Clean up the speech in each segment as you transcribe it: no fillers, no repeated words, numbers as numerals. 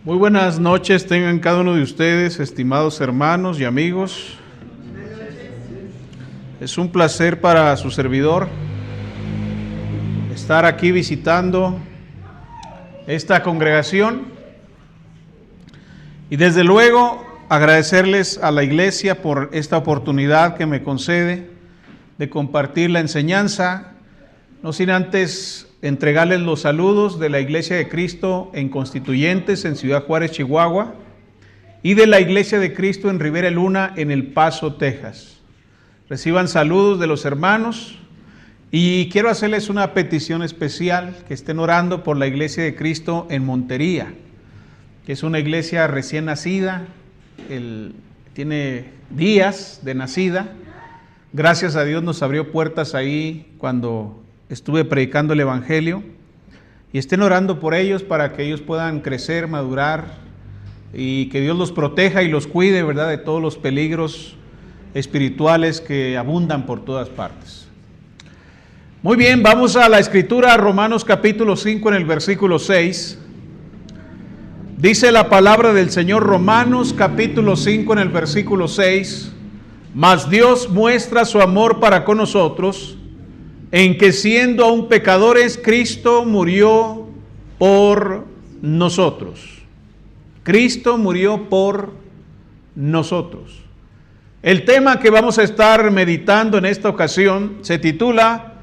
Muy buenas noches tengan cada uno de ustedes, estimados hermanos y amigos. Es un placer para su servidor estar aquí visitando esta congregación y desde luego agradecerles a la iglesia por esta oportunidad que me concede de compartir la enseñanza, no sin antes entregarles los saludos de la Iglesia de Cristo en Constituyentes, en Ciudad Juárez, Chihuahua, y de la Iglesia de Cristo en Rivera Luna, en El Paso, Texas. Reciban saludos de los hermanos y quiero hacerles una petición especial, que estén orando por la Iglesia de Cristo en Montería, que es una iglesia recién nacida, tiene días de nacida. Gracias a Dios nos abrió puertas ahí cuando estuve predicando el Evangelio, y estén orando por ellos para que ellos puedan crecer, madurar, y que Dios los proteja y los cuide, ¿verdad?, de todos los peligros espirituales que abundan por todas partes. Muy bien, vamos a la Escritura, Romanos capítulo 5 en el versículo 6. Dice la palabra del Señor, Romanos capítulo 5 en el versículo 6, mas Dios muestra su amor para con nosotros, en que siendo aún pecadores, Cristo murió por nosotros. Cristo murió por nosotros. El tema que vamos a estar meditando en esta ocasión se titula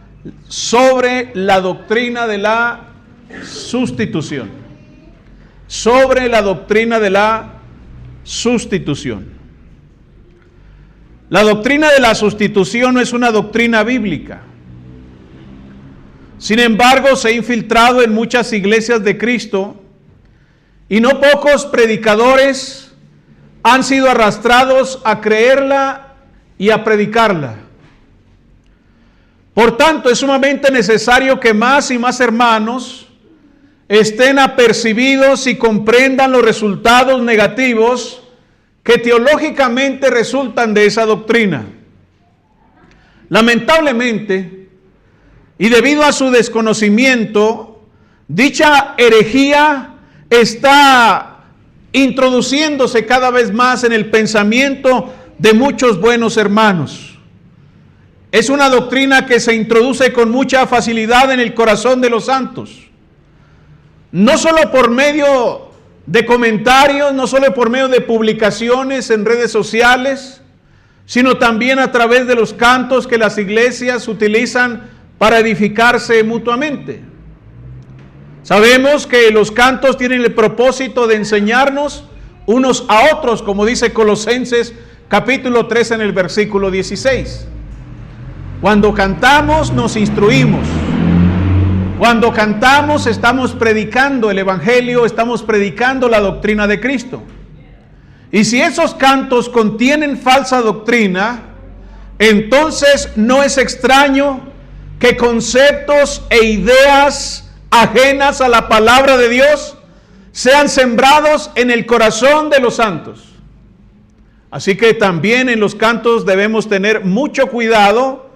sobre la doctrina de la sustitución. Sobre la doctrina de la sustitución. La doctrina de la sustitución no es una doctrina bíblica. Sin embargo, se ha infiltrado en muchas iglesias de Cristo y no pocos predicadores han sido arrastrados a creerla y a predicarla. Por tanto, es sumamente necesario que más y más hermanos estén apercibidos y comprendan los resultados negativos que teológicamente resultan de esa doctrina. Lamentablemente, y debido a su desconocimiento, dicha herejía está introduciéndose cada vez más en el pensamiento de muchos buenos hermanos. Es una doctrina que se introduce con mucha facilidad en el corazón de los santos. No solo por medio de comentarios, no solo por medio de publicaciones en redes sociales, sino también a través de los cantos que las iglesias utilizan para edificarse mutuamente. Sabemos que los cantos tienen el propósito de enseñarnos unos a otros, como dice Colosenses capítulo 3 en el versículo 16. Cuando cantamos nos instruimos. Cuando cantamos estamos predicando el Evangelio, estamos predicando la doctrina de Cristo. Y si esos cantos contienen falsa doctrina, entonces no es extraño que conceptos e ideas ajenas a la palabra de Dios sean sembrados en el corazón de los santos. Así que también en los cantos debemos tener mucho cuidado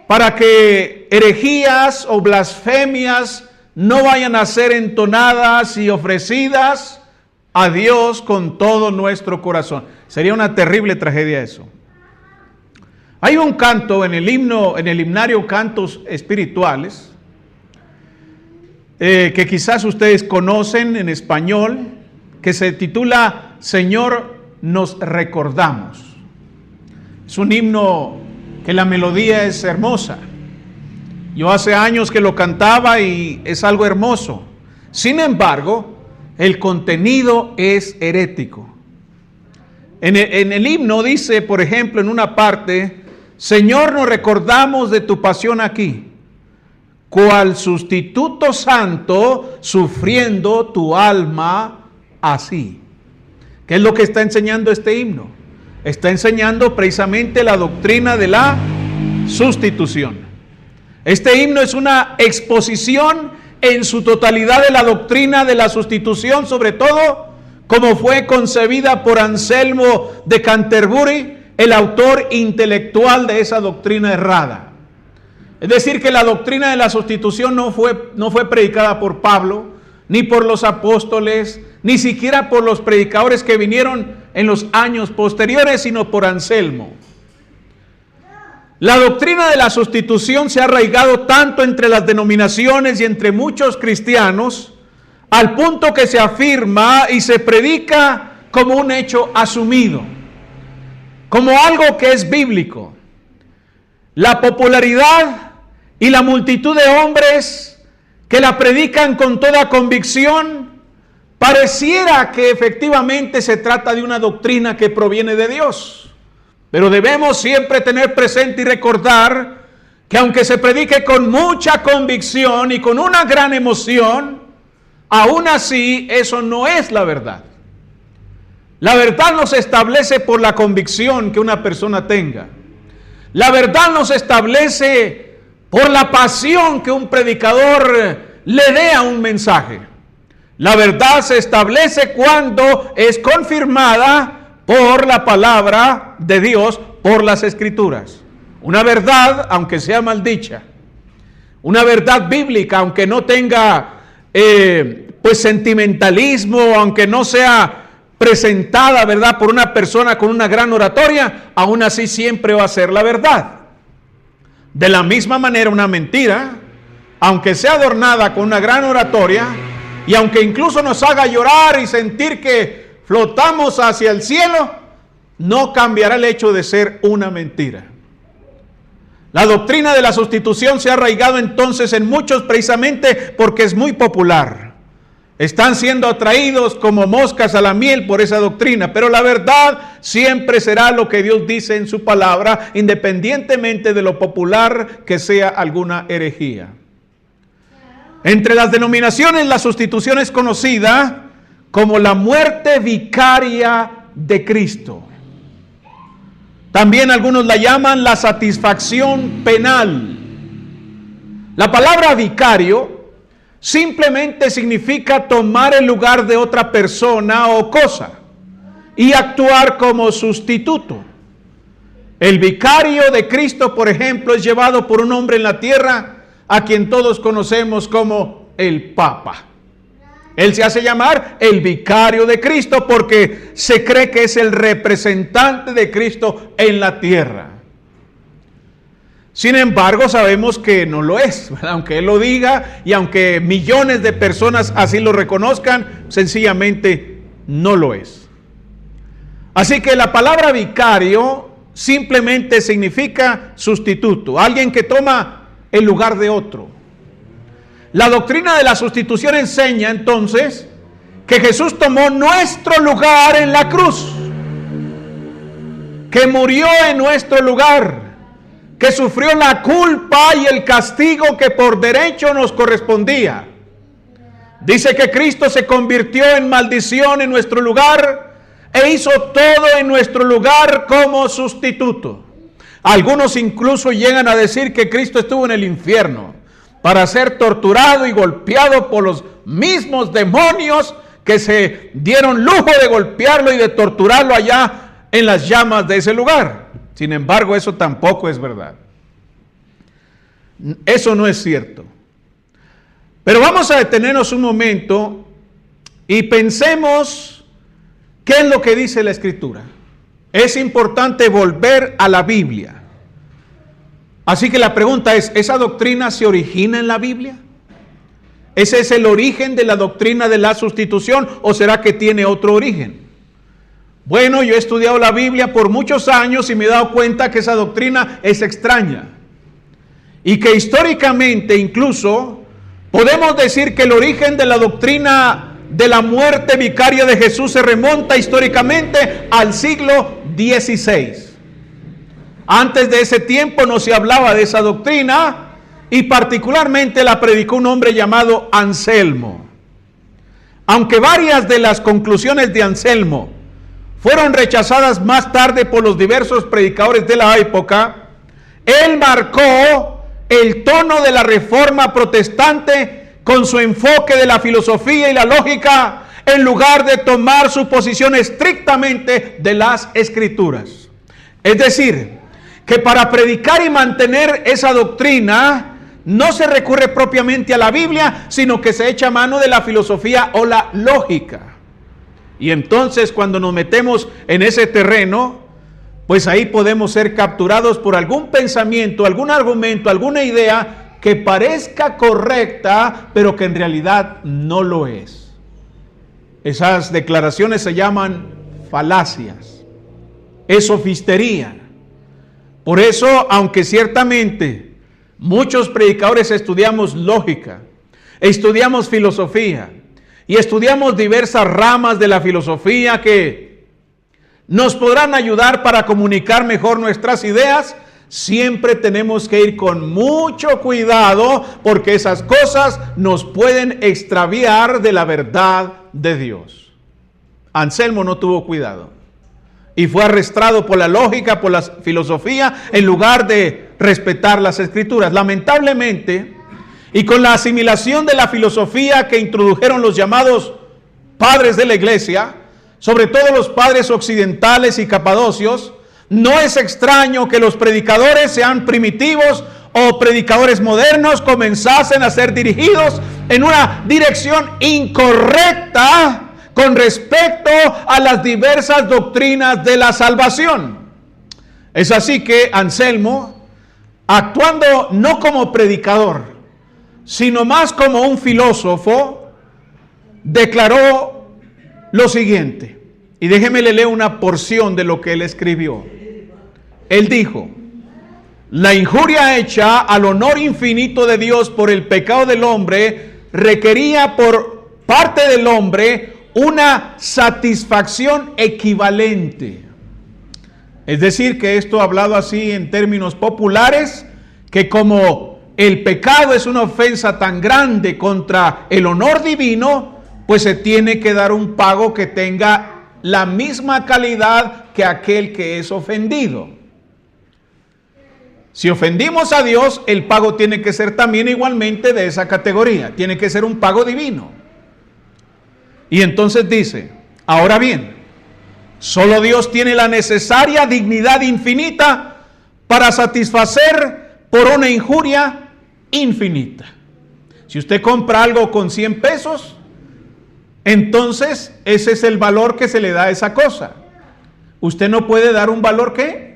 para que herejías o blasfemias no vayan a ser entonadas y ofrecidas a Dios con todo nuestro corazón. Sería una terrible tragedia eso. Hay un canto en el himnario Cantos Espirituales, que quizás ustedes conocen en español, que se titula Señor, nos recordamos. Es un himno que la melodía es hermosa. Yo hace años que lo cantaba y es algo hermoso. Sin embargo, el contenido es herético. En el himno dice, por ejemplo, en una parte, Señor, nos recordamos de tu pasión aquí, cual sustituto santo, sufriendo tu alma así. ¿Qué es lo que está enseñando este himno? Está enseñando precisamente la doctrina de la sustitución. Este himno es una exposición en su totalidad de la doctrina de la sustitución, sobre todo como fue concebida por Anselmo de Canterbury, el autor intelectual de esa doctrina errada. Es decir, que la doctrina de la sustitución no fue predicada por Pablo, ni por los apóstoles, ni siquiera por los predicadores que vinieron en los años posteriores, sino por Anselmo. La doctrina de la sustitución se ha arraigado tanto entre las denominaciones y entre muchos cristianos, al punto que se afirma y se predica como un hecho asumido, como algo que es bíblico. La popularidad y la multitud de hombres que la predican con toda convicción, pareciera que efectivamente se trata de una doctrina que proviene de Dios. Pero debemos siempre tener presente y recordar que aunque se predique con mucha convicción y con una gran emoción, aún así eso no es la verdad. La verdad no se establece por la convicción que una persona tenga. La verdad no se establece por la pasión que un predicador le dé a un mensaje. La verdad se establece cuando es confirmada por la palabra de Dios, por las Escrituras. Una verdad, aunque sea maldicha. Una verdad bíblica, aunque no tenga sentimentalismo, aunque no sea presentada, ¿verdad?, por una persona con una gran oratoria, aún así siempre va a ser la verdad. De la misma manera, una mentira, aunque sea adornada con una gran oratoria, y aunque incluso nos haga llorar y sentir que flotamos hacia el cielo, no cambiará el hecho de ser una mentira. La doctrina de la sustitución se ha arraigado entonces en muchos precisamente porque es muy popular. Están siendo atraídos como moscas a la miel por esa doctrina, pero la verdad siempre será lo que Dios dice en su palabra, independientemente de lo popular que sea alguna herejía. Entre las denominaciones, la sustitución es conocida como la muerte vicaria de Cristo. También algunos la llaman la satisfacción penal. La palabra vicario simplemente significa tomar el lugar de otra persona o cosa y actuar como sustituto. El vicario de Cristo, por ejemplo, es llevado por un hombre en la tierra a quien todos conocemos como el Papa. Él se hace llamar el vicario de Cristo porque se cree que es el representante de Cristo en la tierra. Sin embargo, sabemos que no lo es, ¿verdad? Aunque Él lo diga y aunque millones de personas así lo reconozcan, sencillamente no lo es. Así que la palabra vicario simplemente significa sustituto, alguien que toma el lugar de otro. La doctrina de la sustitución enseña entonces que Jesús tomó nuestro lugar en la cruz, que murió en nuestro lugar, que sufrió la culpa y el castigo que por derecho nos correspondía. Dice que Cristo se convirtió en maldición en nuestro lugar e hizo todo en nuestro lugar como sustituto. Algunos incluso llegan a decir que Cristo estuvo en el infierno para ser torturado y golpeado por los mismos demonios que se dieron lujo de golpearlo y de torturarlo allá en las llamas de ese lugar. Sin embargo, eso tampoco es verdad. Eso no es cierto. Pero vamos a detenernos un momento y pensemos qué es lo que dice la Escritura. Es importante volver a la Biblia. Así que la pregunta es, ¿esa doctrina se origina en la Biblia? ¿Ese es el origen de la doctrina de la sustitución o será que tiene otro origen? Bueno, yo he estudiado la Biblia por muchos años y me he dado cuenta que esa doctrina es extraña. Y que históricamente incluso podemos decir que el origen de la doctrina de la muerte vicaria de Jesús se remonta históricamente al siglo XVI. Antes de ese tiempo no se hablaba de esa doctrina y particularmente la predicó un hombre llamado Anselmo. Aunque varias de las conclusiones de Anselmo fueron rechazadas más tarde por los diversos predicadores de la época, él marcó el tono de la reforma protestante con su enfoque de la filosofía y la lógica en lugar de tomar su posición estrictamente de las Escrituras. Es decir, que para predicar y mantener esa doctrina no se recurre propiamente a la Biblia, sino que se echa mano de la filosofía o la lógica. Y entonces cuando nos metemos en ese terreno, pues ahí podemos ser capturados por algún pensamiento, algún argumento, alguna idea que parezca correcta, pero que en realidad no lo es. Esas declaraciones se llaman falacias, es sofistería. Por eso, aunque ciertamente muchos predicadores estudiamos lógica, estudiamos filosofía y estudiamos diversas ramas de la filosofía que nos podrán ayudar para comunicar mejor nuestras ideas, siempre tenemos que ir con mucho cuidado porque esas cosas nos pueden extraviar de la verdad de Dios. Anselmo no tuvo cuidado y fue arrastrado por la lógica, por la filosofía, en lugar de respetar las Escrituras. Lamentablemente, y con la asimilación de la filosofía que introdujeron los llamados padres de la iglesia, sobre todo los padres occidentales y capadocios, no es extraño que los predicadores, sean primitivos o predicadores modernos, comenzasen a ser dirigidos en una dirección incorrecta con respecto a las diversas doctrinas de la salvación. Es así que Anselmo, actuando no como predicador, sino más como un filósofo, declaró lo siguiente. Y déjeme leer una porción de lo que él escribió. Él dijo: la injuria hecha al honor infinito de Dios por el pecado del hombre requería por parte del hombre una satisfacción equivalente. Es decir, que esto hablado así en términos populares, que como el pecado es una ofensa tan grande contra el honor divino, pues se tiene que dar un pago que tenga la misma calidad que aquel que es ofendido. Si ofendimos a Dios, el pago tiene que ser también igualmente de esa categoría, tiene que ser un pago divino. Y entonces dice: ahora bien, solo Dios tiene la necesaria dignidad infinita para satisfacer por una injuria infinita. Si usted compra algo con 100 pesos, entonces ese es el valor que se le da a esa cosa. Usted no puede dar un valor ¿qué?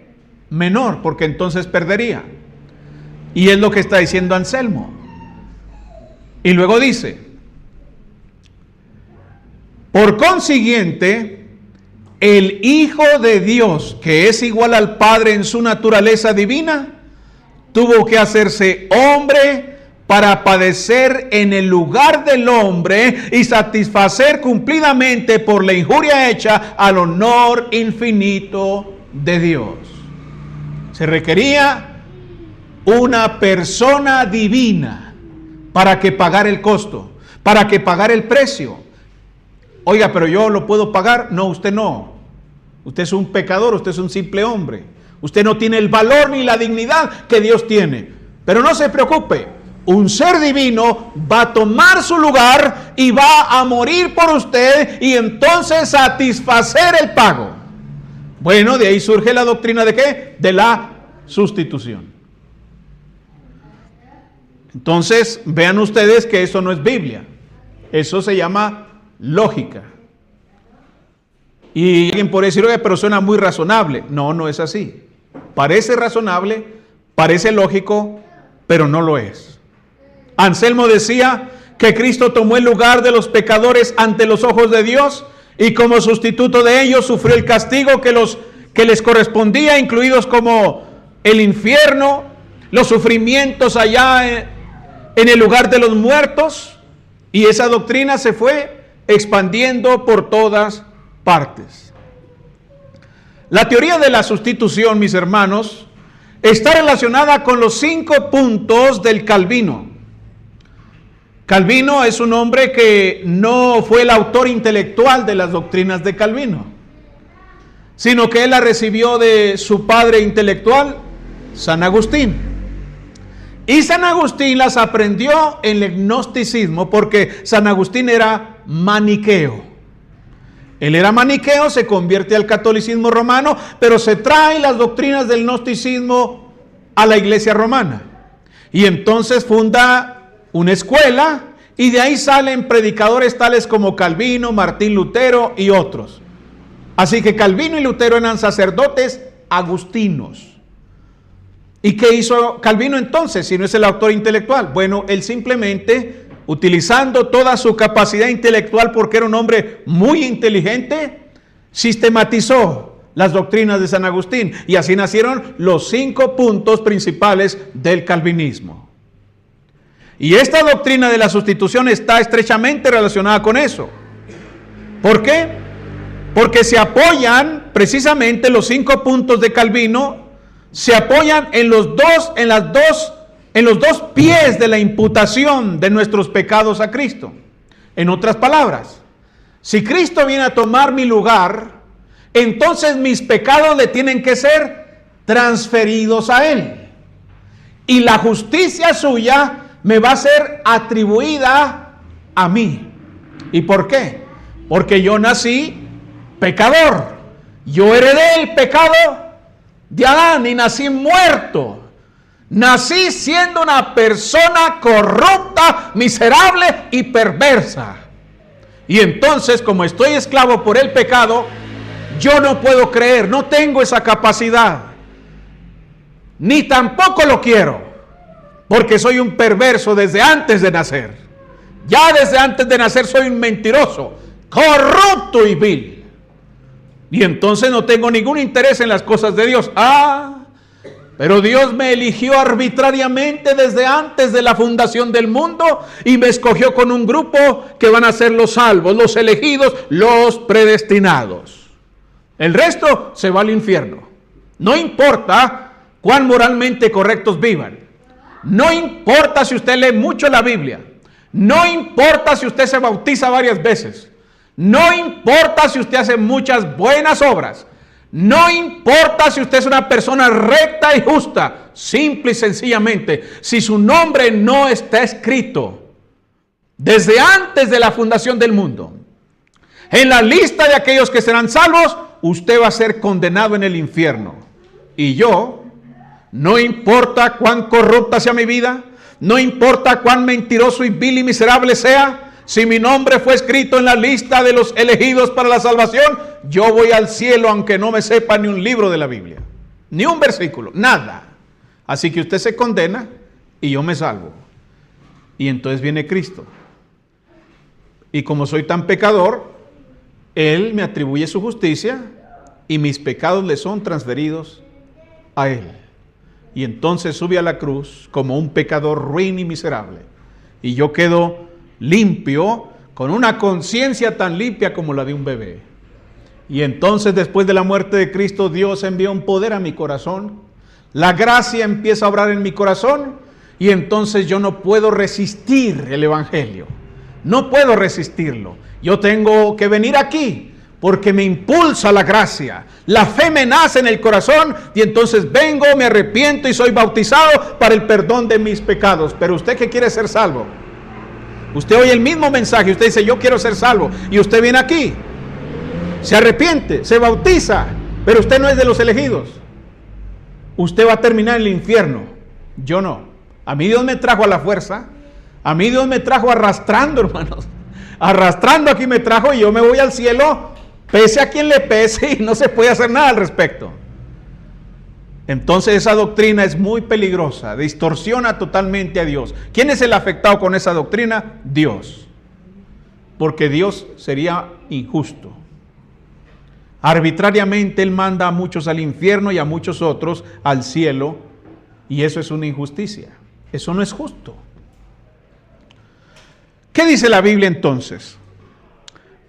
Menor, porque entonces perdería. Y es lo que está diciendo Anselmo. Y luego dice: por consiguiente, el Hijo de Dios, que es igual al Padre en su naturaleza divina, tuvo que hacerse hombre para padecer en el lugar del hombre y satisfacer cumplidamente por la injuria hecha al honor infinito de Dios. Se requería una persona divina para que pagara el costo, para que pagara el precio. Oiga, pero yo lo puedo pagar. No, usted no. Usted es un pecador, usted es un simple hombre. Usted no tiene el valor ni la dignidad que Dios tiene. Pero no se preocupe, un ser divino va a tomar su lugar y va a morir por usted y entonces satisfacer el pago. Bueno, de ahí surge la doctrina de ¿qué? De la sustitución. Entonces, vean ustedes que eso no es Biblia. Eso se llama lógica. Y alguien puede decir: oye, pero suena muy razonable. No, no es así. Parece razonable, parece lógico, pero no lo es. Anselmo decía que Cristo tomó el lugar de los pecadores ante los ojos de Dios y como sustituto de ellos sufrió el castigo que les correspondía, incluidos como el infierno, los sufrimientos allá en el lugar de los muertos, y esa doctrina se fue expandiendo por todas partes. La teoría de la sustitución, mis hermanos, está relacionada con los 5 puntos del Calvino. Calvino es un hombre que no fue el autor intelectual de las doctrinas de Calvino, sino que él la recibió de su padre intelectual, San Agustín. Y San Agustín las aprendió en el gnosticismo porque San Agustín era maniqueo. Él era maniqueo, se convierte al catolicismo romano, pero se trae las doctrinas del gnosticismo a la iglesia romana. Y entonces funda una escuela y de ahí salen predicadores tales como Calvino, Martín Lutero y otros. Así que Calvino y Lutero eran sacerdotes agustinos. ¿Y qué hizo Calvino entonces, si no es el autor intelectual? Bueno, él simplemente, utilizando toda su capacidad intelectual, porque era un hombre muy inteligente, sistematizó las doctrinas de San Agustín. Y así nacieron los 5 puntos principales del calvinismo. Y esta doctrina de la sustitución está estrechamente relacionada con eso. ¿Por qué? Porque se apoyan precisamente los 5 puntos de Calvino, se apoyan en los dos pies de la imputación de nuestros pecados a Cristo. En otras palabras, si Cristo viene a tomar mi lugar, entonces mis pecados le tienen que ser transferidos a Él. Y la justicia suya me va a ser atribuida a mí. ¿Y por qué? Porque yo nací pecador. Yo heredé el pecado de Adán y nací muerto. Nací siendo una persona corrupta, miserable y perversa. Y entonces, como estoy esclavo por el pecado, yo no puedo creer, no tengo esa capacidad. Ni tampoco lo quiero, porque soy un perverso desde antes de nacer. Ya desde antes de nacer soy un mentiroso, corrupto y vil. Y entonces no tengo ningún interés en las cosas de Dios. Pero Dios me eligió arbitrariamente desde antes de la fundación del mundo y me escogió con un grupo que van a ser los salvos, los elegidos, los predestinados. El resto se va al infierno. No importa cuán moralmente correctos vivan. No importa si usted lee mucho la Biblia. No importa si usted se bautiza varias veces. No importa si usted hace muchas buenas obras. No importa si usted es una persona recta y justa. Simple y sencillamente, si su nombre no está escrito desde antes de la fundación del mundo en la lista de aquellos que serán salvos, usted va a ser condenado en el infierno. Y yo, no importa cuán corrupta sea mi vida, no importa cuán mentiroso y vil y miserable sea, si mi nombre fue escrito en la lista de los elegidos para la salvación, yo voy al cielo aunque no me sepa ni un libro de la Biblia, ni un versículo, nada. Así que usted se condena y yo me salvo. Y entonces viene Cristo. Y como soy tan pecador, Él me atribuye su justicia y mis pecados le son transferidos a Él. Y entonces sube a la cruz como un pecador ruin y miserable. Y yo quedo limpio, con una conciencia tan limpia como la de un bebé. Y entonces, después de la muerte de Cristo, Dios envía un poder a mi corazón. La gracia empieza a obrar en mi corazón y entonces yo no puedo resistir el evangelio. No puedo resistirlo. Yo tengo que venir aquí porque me impulsa la gracia. La fe me nace en el corazón y entonces vengo, me arrepiento y soy bautizado para el perdón de mis pecados. Pero usted que quiere ser salvo, usted oye el mismo mensaje, usted dice yo quiero ser salvo y usted viene aquí, se arrepiente, se bautiza, pero usted no es de los elegidos. Usted va a terminar en el infierno. Yo no. A mí Dios me trajo a la fuerza. A mí Dios me trajo arrastrando, hermanos. Arrastrando aquí me trajo y yo me voy al cielo, pese a quien le pese, y no se puede hacer nada al respecto. Entonces esa doctrina es muy peligrosa, distorsiona totalmente a Dios. ¿Quién es el afectado con esa doctrina? Dios. Porque Dios sería injusto. Arbitrariamente Él manda a muchos al infierno y a muchos otros al cielo, y eso es una injusticia. Eso no es justo. ¿Qué dice la Biblia entonces?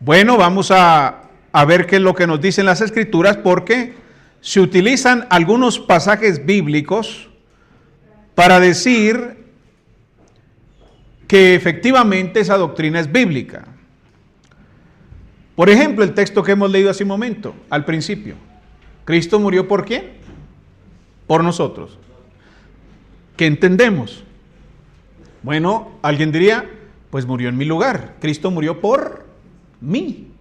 Bueno, vamos a ver qué es lo que nos dicen las Escrituras, porque se utilizan algunos pasajes bíblicos para decir que efectivamente esa doctrina es bíblica. Por ejemplo, el texto que hemos leído hace un momento, al principio. ¿Cristo murió por quién? Por nosotros. ¿Qué entendemos? Bueno, alguien diría, pues murió en mi lugar. Cristo murió por mí.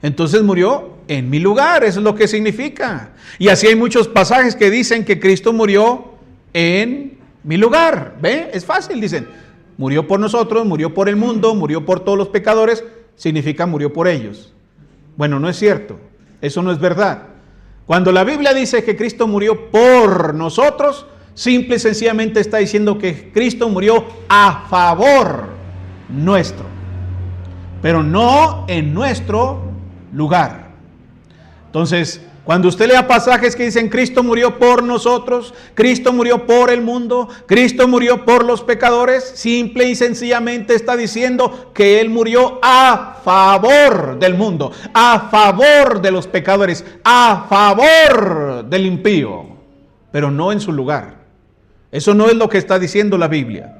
Entonces murió en mi lugar, eso es lo que significa. Y así hay muchos pasajes que dicen que Cristo murió en mi lugar. ¿Ve? Es fácil, dicen. Murió por nosotros, murió por el mundo, murió por todos los pecadores, significa murió por ellos. Bueno, no es cierto. Eso no es verdad. Cuando la Biblia dice que Cristo murió por nosotros, simple y sencillamente está diciendo que Cristo murió a favor nuestro, pero no en nuestro lugar. Entonces, cuando usted lea pasajes que dicen Cristo murió por nosotros, Cristo murió por el mundo, Cristo murió por los pecadores, simple y sencillamente está diciendo que Él murió a favor del mundo, a favor de los pecadores, a favor del impío, pero no en su lugar. Eso no es lo que está diciendo la Biblia.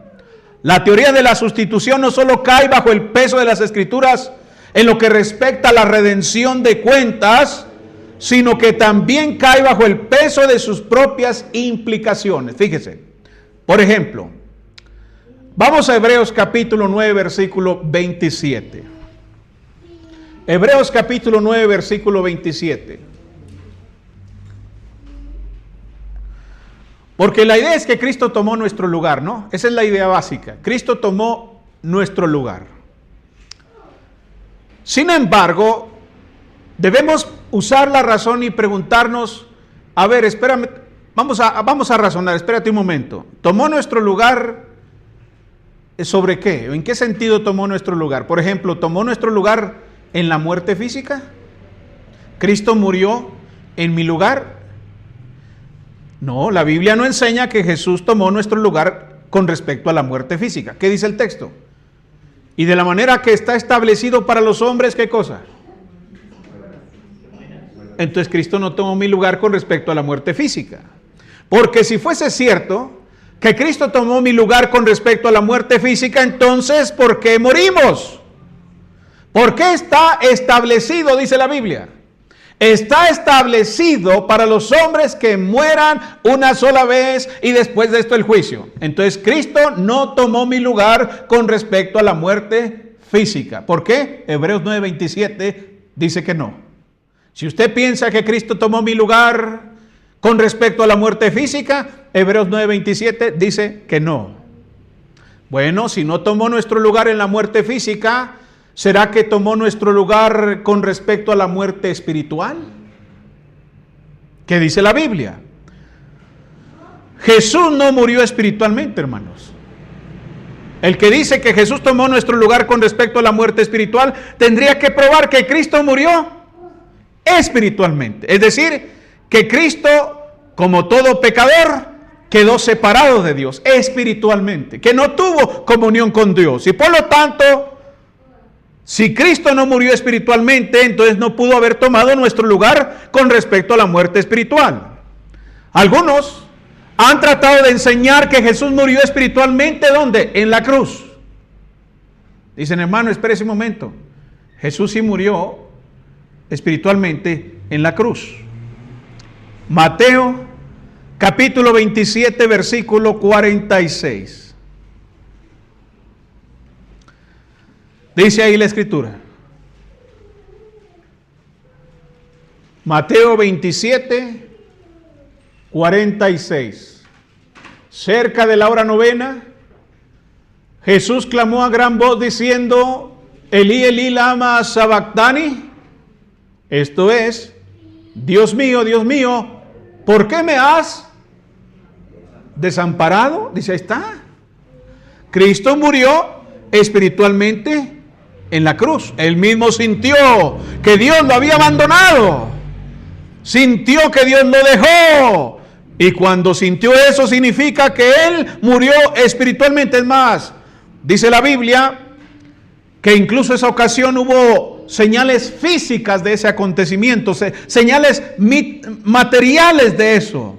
La teoría de la sustitución no solo cae bajo el peso de las Escrituras en lo que respecta a la redención de cuentas, sino que también cae bajo el peso de sus propias implicaciones. Fíjese, por ejemplo, vamos a Hebreos capítulo 9, versículo 27. Hebreos capítulo 9, versículo 27. Porque la idea es que Cristo tomó nuestro lugar, ¿no? Esa es la idea básica. Cristo tomó nuestro lugar. Sin embargo, debemos usar la razón y preguntarnos, a ver, espérame, vamos a razonar, espérate un momento. ¿Tomó nuestro lugar sobre qué? ¿En qué sentido tomó nuestro lugar? Por ejemplo, ¿tomó nuestro lugar en la muerte física? ¿Cristo murió en mi lugar? No, la Biblia no enseña que Jesús tomó nuestro lugar con respecto a la muerte física. ¿Qué dice el texto? Y de la manera que está establecido para los hombres, ¿qué cosa? Entonces Cristo no tomó mi lugar con respecto a la muerte física. Porque si fuese cierto que Cristo tomó mi lugar con respecto a la muerte física, entonces ¿por qué morimos? ¿Por qué está establecido, dice la Biblia? Está establecido para los hombres que mueran una sola vez y después de esto el juicio. Entonces Cristo no tomó mi lugar con respecto a la muerte física. ¿Por qué? Hebreos 9:27 dice que no. Si usted piensa que Cristo tomó mi lugar con respecto a la muerte física, Hebreos 9:27 dice que no. Bueno, si no tomó nuestro lugar en la muerte física, ¿será que tomó nuestro lugar con respecto a la muerte espiritual? ¿Qué dice la Biblia? Jesús no murió espiritualmente, hermanos. El que dice que Jesús tomó nuestro lugar con respecto a la muerte espiritual, tendría que probar que Cristo murió espiritualmente. Es decir, que Cristo, como todo pecador, quedó separado de Dios espiritualmente, que no tuvo comunión con Dios. Y por lo tanto, si Cristo no murió espiritualmente, entonces no pudo haber tomado nuestro lugar con respecto a la muerte espiritual. Algunos han tratado de enseñar que Jesús murió espiritualmente, ¿dónde? En la cruz. Dicen, hermano, espérese un momento. Jesús sí murió espiritualmente en la cruz. Mateo capítulo 27, versículo 46. Dice ahí la escritura. Mateo 27, 46. Cerca de la hora novena, Jesús clamó a gran voz diciendo, Elí, Elí, lama sabactani. Esto es, Dios mío, ¿por qué me has desamparado? Dice, ahí está. Cristo murió espiritualmente en la cruz. Él mismo sintió que Dios lo había abandonado. Sintió que Dios lo dejó. Y cuando sintió eso significa que Él murió espiritualmente. Es más, dice la Biblia que incluso esa ocasión hubo señales físicas de ese acontecimiento, señales materiales de eso.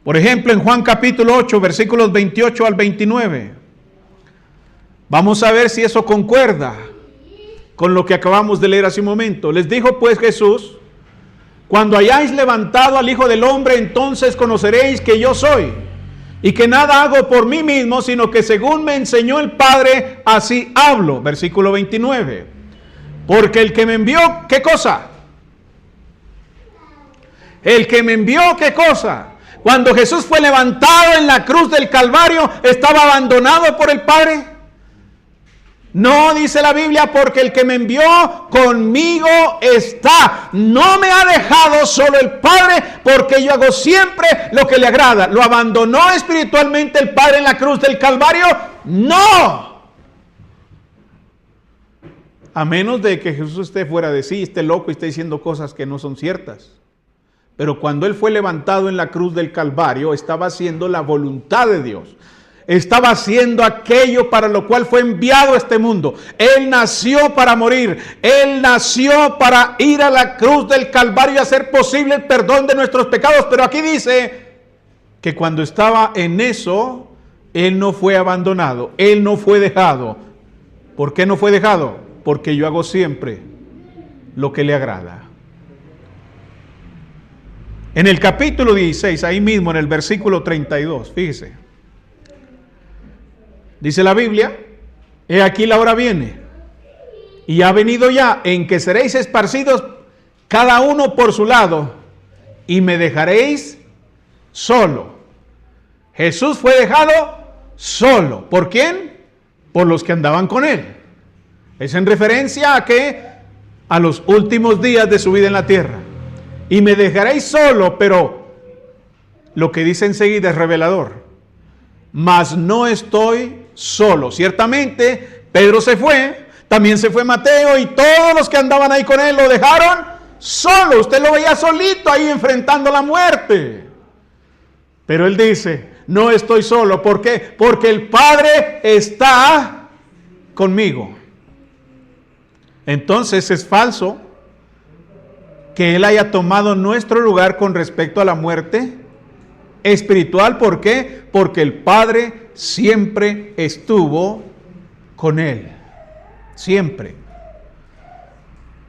Por ejemplo, en Juan capítulo 8, versículos 28 al 29. Vamos a ver si eso concuerda con lo que acabamos de leer hace un momento. Les dijo pues Jesús, cuando hayáis levantado al Hijo del Hombre, entonces conoceréis que yo soy, y que nada hago por mí mismo, sino que según me enseñó el Padre, así hablo. Versículo 29. Porque el que me envió, ¿qué cosa? El que me envió, ¿qué cosa? Cuando Jesús fue levantado en la cruz del Calvario, ¿estaba abandonado por el Padre? No, dice la Biblia, porque el que me envió conmigo está. No me ha dejado solo el Padre, porque yo hago siempre lo que le agrada. ¿Lo abandonó espiritualmente el Padre en la cruz del Calvario? No. A menos de que Jesús esté fuera de sí, esté loco y esté diciendo cosas que no son ciertas. Pero cuando Él fue levantado en la cruz del Calvario, estaba haciendo la voluntad de Dios. Estaba haciendo aquello para lo cual fue enviado a este mundo. Él nació para morir. Él nació para ir a la cruz del Calvario y hacer posible el perdón de nuestros pecados. Pero aquí dice que cuando estaba en eso, Él no fue abandonado. Él no fue dejado. ¿Por qué no fue dejado? Porque yo hago siempre lo que le agrada. En el capítulo 16, ahí mismo en el versículo 32, fíjese. Dice la Biblia, he aquí la hora viene, y ha venido ya, en que seréis esparcidos cada uno por su lado, y me dejaréis solo. Jesús fue dejado solo. ¿Por quién? Por los que andaban con Él. Es en referencia a que a los últimos días de su vida en la tierra. Y me dejaréis solo, pero lo que dice enseguida es revelador. Mas no estoy solo. Ciertamente, Pedro se fue, también se fue Mateo y todos los que andaban ahí con él lo dejaron solo. Usted lo veía solito ahí enfrentando la muerte. Pero él dice, no estoy solo. ¿Por qué? Porque el Padre está conmigo. Entonces es falso que Él haya tomado nuestro lugar con respecto a la muerte espiritual. ¿Por qué? Porque el Padre siempre estuvo con Él. Siempre.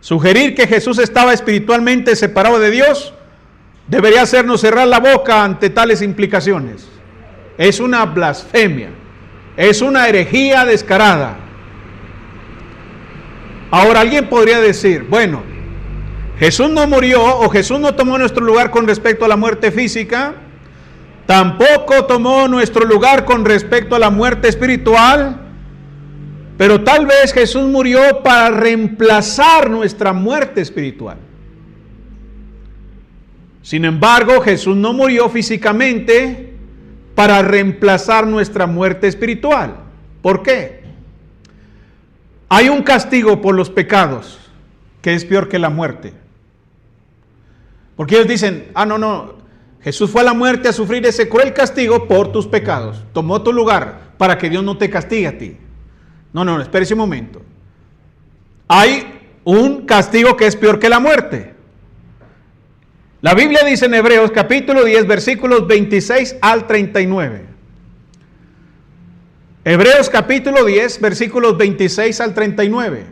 Sugerir que Jesús estaba espiritualmente separado de Dios debería hacernos cerrar la boca ante tales implicaciones. Es una blasfemia. Es una herejía descarada. Ahora alguien podría decir, bueno, Jesús no murió o Jesús no tomó nuestro lugar con respecto a la muerte física, tampoco tomó nuestro lugar con respecto a la muerte espiritual, pero tal vez Jesús murió para reemplazar nuestra muerte espiritual. Sin embargo, Jesús no murió físicamente para reemplazar nuestra muerte espiritual. ¿Por qué? Hay un castigo por los pecados que es peor que la muerte. Porque ellos dicen, no, Jesús fue a la muerte a sufrir ese cruel castigo por tus pecados. Tomó tu lugar para que Dios no te castigue a ti. No, espérese un momento. Hay un castigo que es peor que la muerte. La Biblia dice en Hebreos capítulo 10 versículos 26 al 39. Hebreos capítulo 10 versículos 26 al 39.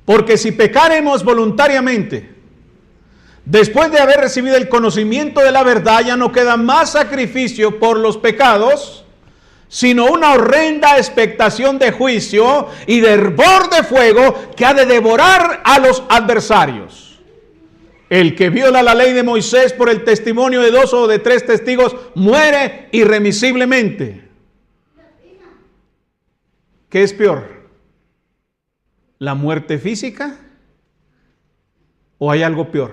Porque si pecaremos voluntariamente, después de haber recibido el conocimiento de la verdad, ya no queda más sacrificio por los pecados, sino una horrenda expectación de juicio y de hervor de fuego que ha de devorar a los adversarios. El que viola la ley de Moisés por el testimonio de 2 o de 3 testigos muere irremisiblemente. ¿Qué es peor? ¿La muerte física? ¿O hay algo peor?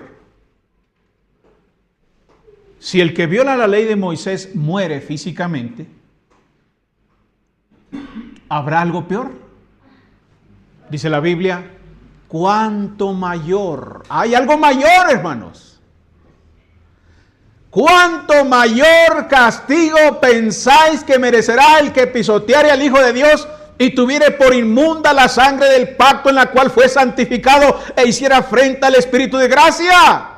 Si el que viola la ley de Moisés muere físicamente, ¿habrá algo peor? Dice la Biblia, ¿cuánto mayor? Hay algo mayor, hermanos. ¿Cuánto mayor castigo pensáis que merecerá el que pisoteare al Hijo de Dios y tuviere por inmunda la sangre del pacto en la cual fue santificado e hiciera afrenta al Espíritu de gracia?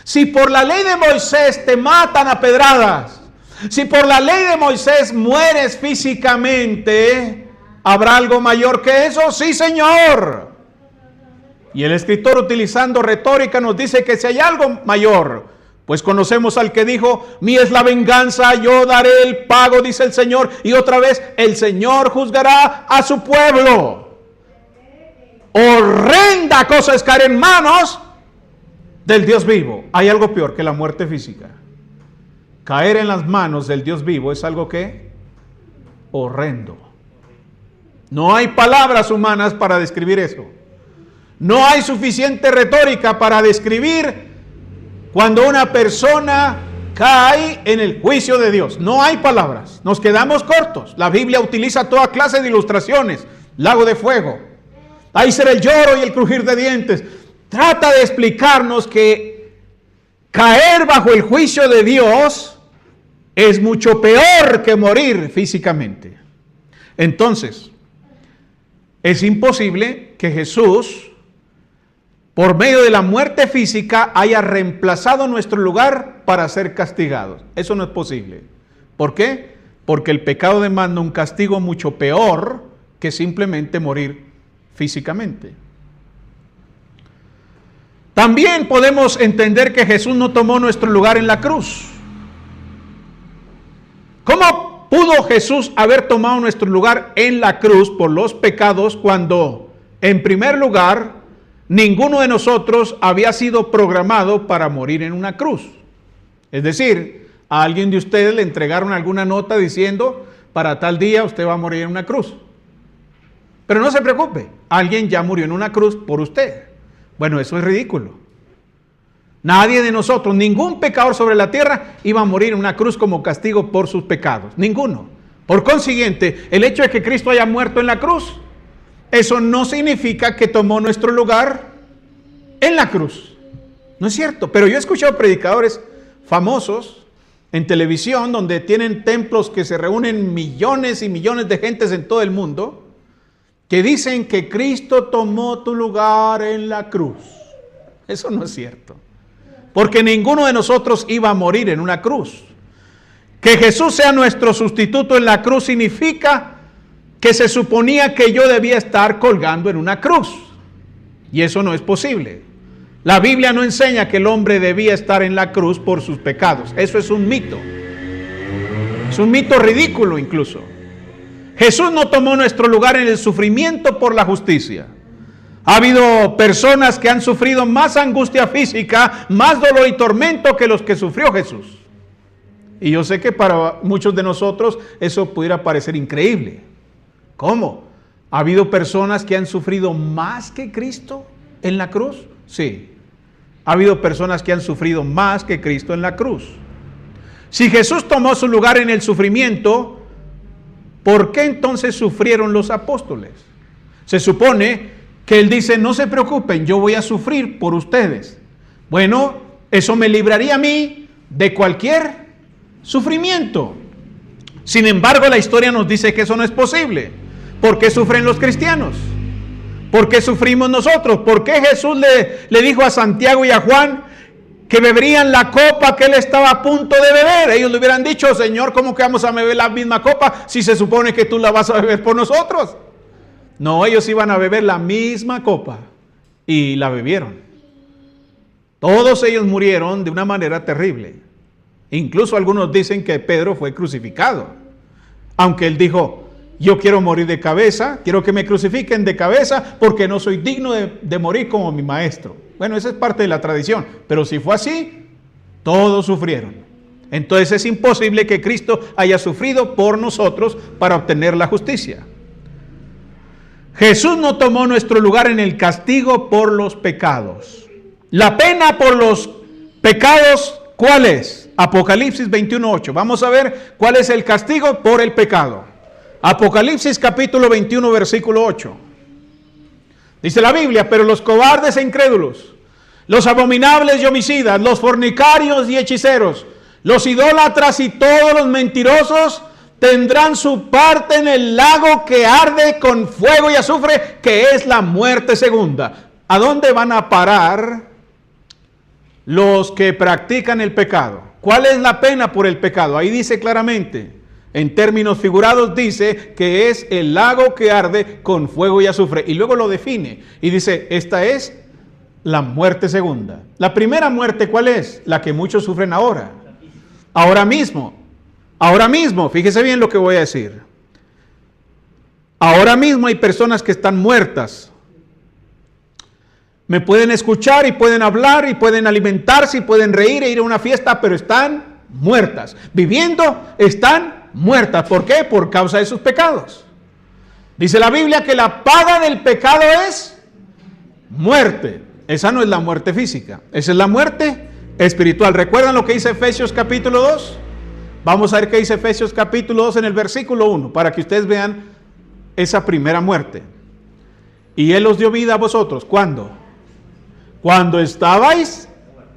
Si por la ley de Moisés te matan a pedradas, si por la ley de Moisés mueres físicamente, ¿habrá algo mayor que eso? Sí, Señor. Y el escritor, utilizando retórica, nos dice que si hay algo mayor, pues conocemos al que dijo, mía es la venganza, yo daré el pago, dice el Señor. Y otra vez, el Señor juzgará a su pueblo. Horrenda cosa es caer en manos del Dios vivo. Hay algo peor que la muerte física. caer en las manos del Dios vivo es algo que horrendo. No hay palabras humanas para describir eso. No hay suficiente retórica para describir cuando una persona cae en el juicio de Dios. No hay palabras. Nos quedamos cortos. La Biblia utiliza toda clase de ilustraciones. Lago de fuego. Ahí será el lloro y el crujir de dientes. Trata de explicarnos que caer bajo el juicio de Dios es mucho peor que morir físicamente. Entonces, es imposible que Jesús, por medio de la muerte física, haya reemplazado nuestro lugar para ser castigados. Eso no es posible. ¿Por qué? Porque el pecado demanda un castigo mucho peor que simplemente morir físicamente. También podemos entender que Jesús no tomó nuestro lugar en la cruz. ¿Cómo pudo Jesús haber tomado nuestro lugar en la cruz por los pecados cuando, en primer lugar, ninguno de nosotros había sido programado para morir en una cruz? Es decir, a alguien de ustedes le entregaron alguna nota diciendo, para tal día usted va a morir en una cruz. Pero no se preocupe, alguien ya murió en una cruz por usted. Bueno, eso es ridículo. Nadie de nosotros, ningún pecador sobre la tierra iba a morir en una cruz como castigo por sus pecados. Ninguno. Por consiguiente, el hecho de que Cristo haya muerto en la cruz, eso no significa que tomó nuestro lugar en la cruz. No es cierto. Pero yo he escuchado predicadores famosos en televisión donde tienen templos que se reúnen millones y millones de gentes en todo el mundo, que dicen que Cristo tomó tu lugar en la cruz. Eso no es cierto. Porque ninguno de nosotros iba a morir en una cruz. Que Jesús sea nuestro sustituto en la cruz significa que se suponía que yo debía estar colgando en una cruz. Y eso no es posible. La Biblia no enseña que el hombre debía estar en la cruz por sus pecados. Eso es un mito. Es un mito ridículo incluso. Jesús no tomó nuestro lugar en el sufrimiento por la justicia. Ha habido personas que han sufrido más angustia física, más dolor y tormento que los que sufrió Jesús. Y yo sé que para muchos de nosotros eso pudiera parecer increíble. ¿Cómo? ¿Ha habido personas que han sufrido más que Cristo en la cruz? Sí. Ha habido personas que han sufrido más que Cristo en la cruz. Si Jesús tomó su lugar en el sufrimiento, ¿por qué entonces sufrieron los apóstoles? Se supone que Él dice, no se preocupen, yo voy a sufrir por ustedes. Bueno, eso me libraría a mí de cualquier sufrimiento. Sin embargo, la historia nos dice que eso no es posible. ¿Por qué sufren los cristianos? ¿Por qué sufrimos nosotros? ¿Por qué Jesús le dijo a Santiago y a Juan que beberían la copa que Él estaba a punto de beber? Ellos le hubieran dicho, Señor, ¿cómo que vamos a beber la misma copa si se supone que tú la vas a beber por nosotros? No, ellos iban a beber la misma copa y la bebieron. Todos ellos murieron de una manera terrible. Incluso algunos dicen que Pedro fue crucificado. Aunque él dijo, yo quiero morir de cabeza, quiero que me crucifiquen de cabeza porque no soy digno de morir como mi maestro. Bueno, esa es parte de la tradición. Pero si fue así, todos sufrieron. Entonces es imposible que Cristo haya sufrido por nosotros para obtener la justicia. Jesús no tomó nuestro lugar en el castigo por los pecados. La pena por los pecados, ¿cuál es? Apocalipsis 21:8. Vamos a ver cuál es el castigo por el pecado. Apocalipsis capítulo 21, versículo 8. Dice la Biblia, pero los cobardes e incrédulos, los abominables y homicidas, los fornicarios y hechiceros, los idólatras y todos los mentirosos tendrán su parte en el lago que arde con fuego y azufre, que es la muerte segunda. ¿A dónde van a parar los que practican el pecado? ¿Cuál es la pena por el pecado? Ahí dice claramente, en términos figurados dice que es el lago que arde con fuego y azufre. Y luego lo define y dice, esta es la muerte segunda. La primera muerte, ¿cuál es? La que muchos sufren ahora. Ahora mismo, fíjese bien lo que voy a decir. Ahora mismo hay personas que están muertas. Me pueden escuchar y pueden hablar y pueden alimentarse y pueden reír e ir a una fiesta, pero están muertas. Viviendo están muertas. ¿Por qué? Por causa de sus pecados. Dice la Biblia que la paga del pecado es muerte. Esa no es la muerte física, esa es la muerte espiritual. ¿Recuerdan lo que dice Efesios capítulo 2? Vamos a ver qué dice Efesios capítulo 2 en el versículo 1, para que ustedes vean esa primera muerte. Y Él os dio vida a vosotros. ¿Cuándo? Cuando estabais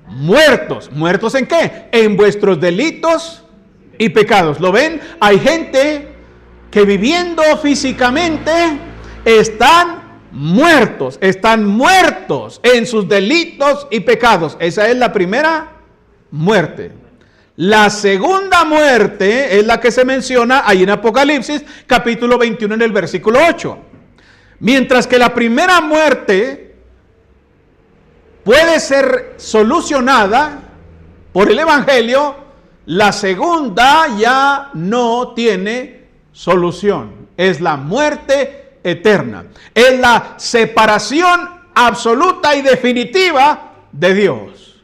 muertos. ¿Muertos en qué? En vuestros delitos y pecados. ¿Lo ven? Hay gente que viviendo físicamente están muertos en sus delitos y pecados. Esa es la primera muerte. La segunda muerte es la que se menciona ahí en Apocalipsis, capítulo 21, en el versículo 8. Mientras que la primera muerte puede ser solucionada por el Evangelio, la segunda ya no tiene solución. Es la muerte eterna. Es la separación absoluta y definitiva de Dios.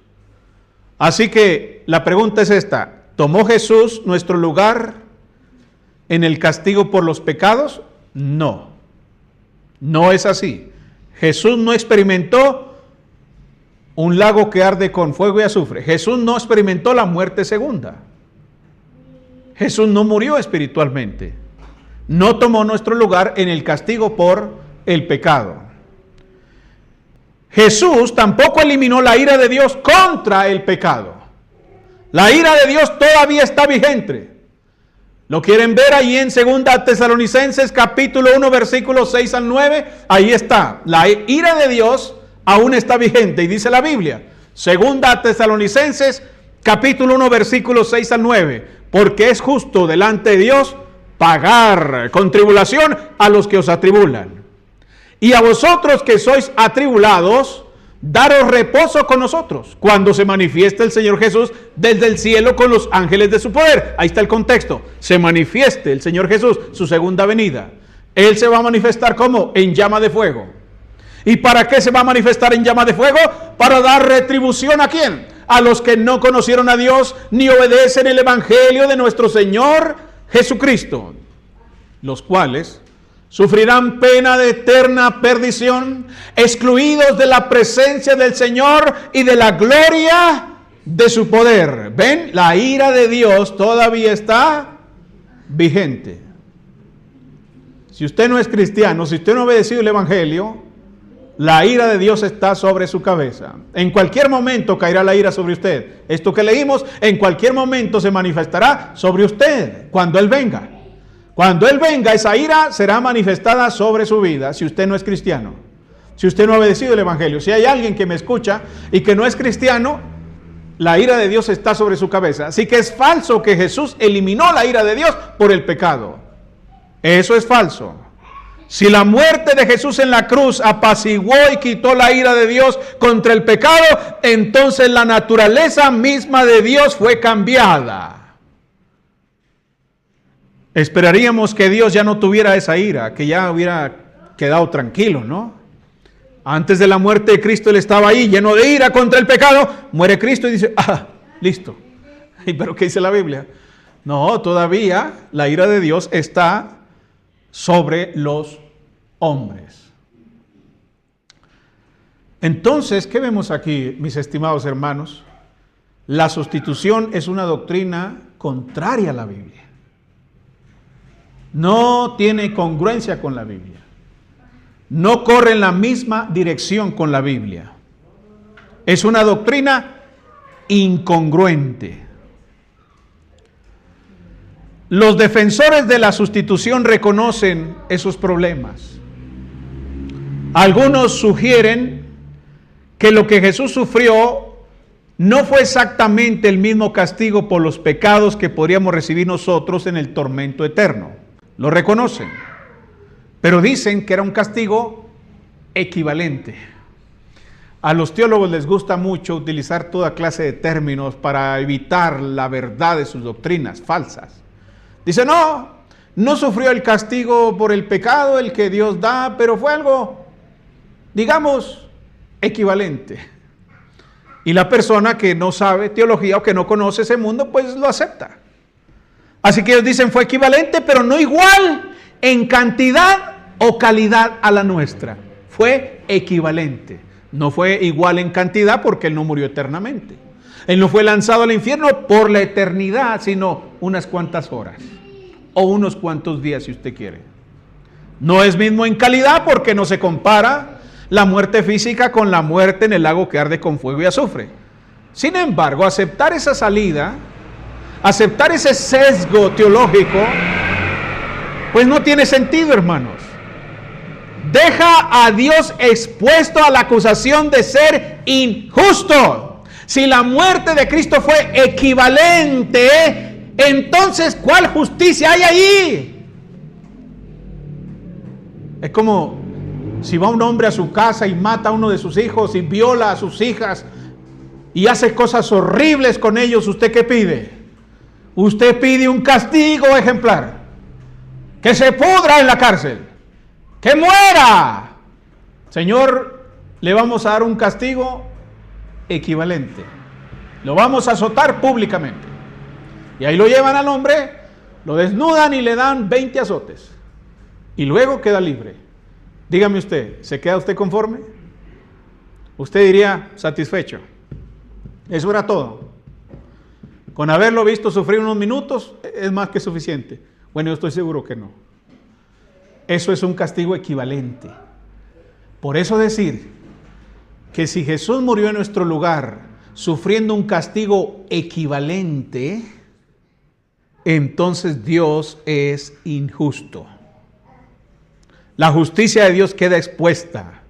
Así que la pregunta es esta: ¿tomó Jesús nuestro lugar en el castigo por los pecados? No, no es así. Jesús no experimentó un lago que arde con fuego y azufre. Jesús no experimentó la muerte segunda. Jesús no murió espiritualmente. No tomó nuestro lugar en el castigo por el pecado. Jesús tampoco eliminó la ira de Dios contra el pecado. La ira de Dios todavía está vigente. ¿Lo quieren ver ahí en 2 Tesalonicenses capítulo 1 versículos 6 al 9? Ahí está. La ira de Dios aún está vigente, y dice la Biblia, 2 Tesalonicenses capítulo 1 versículos 6 al 9, porque es justo delante de Dios pagar con tribulación a los que os atribulan, y a vosotros que sois atribulados, daros reposo con nosotros, cuando se manifieste el Señor Jesús desde el cielo con los ángeles de su poder. Ahí está el contexto: se manifieste el Señor Jesús, su segunda venida. Él se va a manifestar ¿cómo? En llama de fuego. ¿Y para qué se va a manifestar en llama de fuego? Para dar retribución ¿a quién? A los que no conocieron a Dios ni obedecen el evangelio de nuestro Señor Jesucristo, los cuales sufrirán pena de eterna perdición, excluidos de la presencia del Señor y de la gloria de su poder. ¿Ven? La ira de Dios todavía está vigente. Si usted no es cristiano, si usted no ha obedecido el evangelio, la ira de Dios está sobre su cabeza. En cualquier momento caerá la ira sobre usted. Esto que leímos, en cualquier momento se manifestará sobre usted cuando Él venga. Cuando Él venga, esa ira será manifestada sobre su vida, si usted no es cristiano, si usted no ha obedecido el evangelio. Si hay alguien que me escucha y que no es cristiano, la ira de Dios está sobre su cabeza. Así que es falso que Jesús eliminó la ira de Dios por el pecado. Eso es falso. Si la muerte de Jesús en la cruz apaciguó y quitó la ira de Dios contra el pecado, entonces la naturaleza misma de Dios fue cambiada. Esperaríamos que Dios ya no tuviera esa ira, que ya hubiera quedado tranquilo, ¿no? Antes de la muerte de Cristo Él estaba ahí lleno de ira contra el pecado. Muere Cristo y dice, listo. ¿Pero qué dice la Biblia? No, todavía la ira de Dios está sobre los hombres. Entonces, ¿qué vemos aquí, mis estimados hermanos? La sustitución es una doctrina contraria a la Biblia. No tiene congruencia con la Biblia. No corre en la misma dirección con la Biblia. Es una doctrina incongruente. Los defensores de la sustitución reconocen esos problemas. Algunos sugieren que lo que Jesús sufrió no fue exactamente el mismo castigo por los pecados que podríamos recibir nosotros en el tormento eterno. Lo reconocen, pero dicen que era un castigo equivalente. A los teólogos les gusta mucho utilizar toda clase de términos para evitar la verdad de sus doctrinas falsas. Dice, no sufrió el castigo por el pecado, el que Dios da, pero fue algo, digamos, equivalente. Y la persona que no sabe teología o que no conoce ese mundo, pues lo acepta. Así que ellos dicen fue equivalente, pero no igual en cantidad o calidad a la nuestra. Fue equivalente. No fue igual en cantidad porque Él no murió eternamente. Él no fue lanzado al infierno por la eternidad, sino unas cuantas horas o unos cuantos días si usted quiere. No es mismo en calidad porque no se compara la muerte física con la muerte en el lago que arde con fuego y azufre. Sin embargo, aceptar esa salida, aceptar ese sesgo teológico, pues no tiene sentido, hermanos. Deja a Dios expuesto a la acusación de ser injusto. Si la muerte de Cristo fue equivalente, entonces ¿cuál justicia hay allí? Es como si va un hombre a su casa y mata a uno de sus hijos y viola a sus hijas y hace cosas horribles con ellos, ¿usted qué pide? Usted pide un castigo ejemplar, que se pudra en la cárcel, que muera. Señor, le vamos a dar un castigo equivalente, lo vamos a azotar públicamente. Y ahí lo llevan al hombre, lo desnudan y le dan 20 azotes y luego queda libre. Dígame usted, ¿se queda usted conforme? Usted diría satisfecho. Eso era todo. Con haberlo visto sufrir unos minutos es más que suficiente. Bueno, yo estoy seguro que no. Eso es un castigo equivalente. Por eso decir que si Jesús murió en nuestro lugar sufriendo un castigo equivalente, entonces Dios es injusto. La justicia de Dios queda expuesta.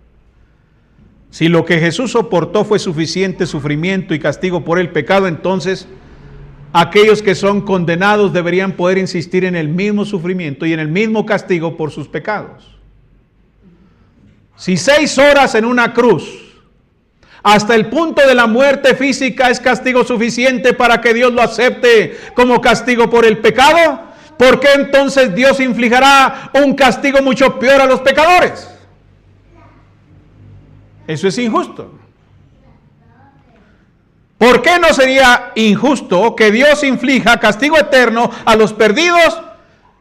Si lo que Jesús soportó fue suficiente sufrimiento y castigo por el pecado, entonces aquellos que son condenados deberían poder insistir en el mismo sufrimiento y en el mismo castigo por sus pecados. Si 6 horas en una cruz, hasta el punto de la muerte física, es castigo suficiente para que Dios lo acepte como castigo por el pecado, ¿por qué entonces Dios infligará un castigo mucho peor a los pecadores? Eso es injusto. ¿Por qué no sería injusto que Dios inflija castigo eterno a los perdidos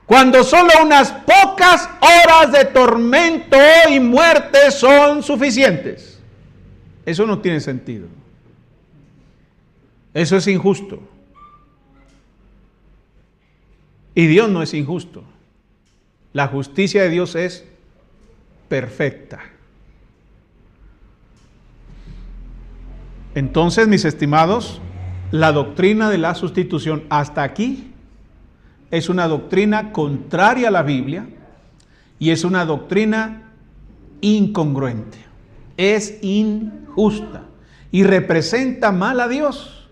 cuando solo unas pocas horas de tormento y muerte son suficientes? Eso no tiene sentido. Eso es injusto. Y Dios no es injusto. La justicia de Dios es perfecta. Entonces, mis estimados, la doctrina de la sustitución hasta aquí es una doctrina contraria a la Biblia y es una doctrina incongruente. Es injusta y representa mal a Dios,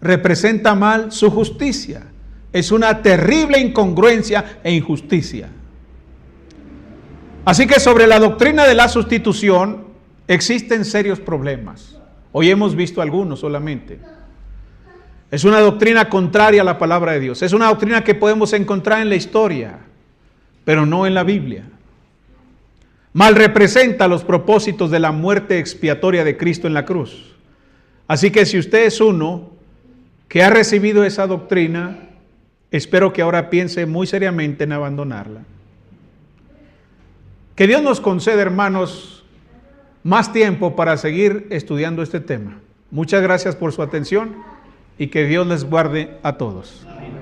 representa mal su justicia. Es una terrible incongruencia e injusticia. Así que sobre la doctrina de la sustitución existen serios problemas. Hoy hemos visto algunos solamente. Es una doctrina contraria a la palabra de Dios. Es una doctrina que podemos encontrar en la historia, pero no en la Biblia. Mal representa los propósitos de la muerte expiatoria de Cristo en la cruz. Así que si usted es uno que ha recibido esa doctrina, espero que ahora piense muy seriamente en abandonarla. Que Dios nos conceda, hermanos, más tiempo para seguir estudiando este tema. Muchas gracias por su atención y que Dios les guarde a todos. Amén.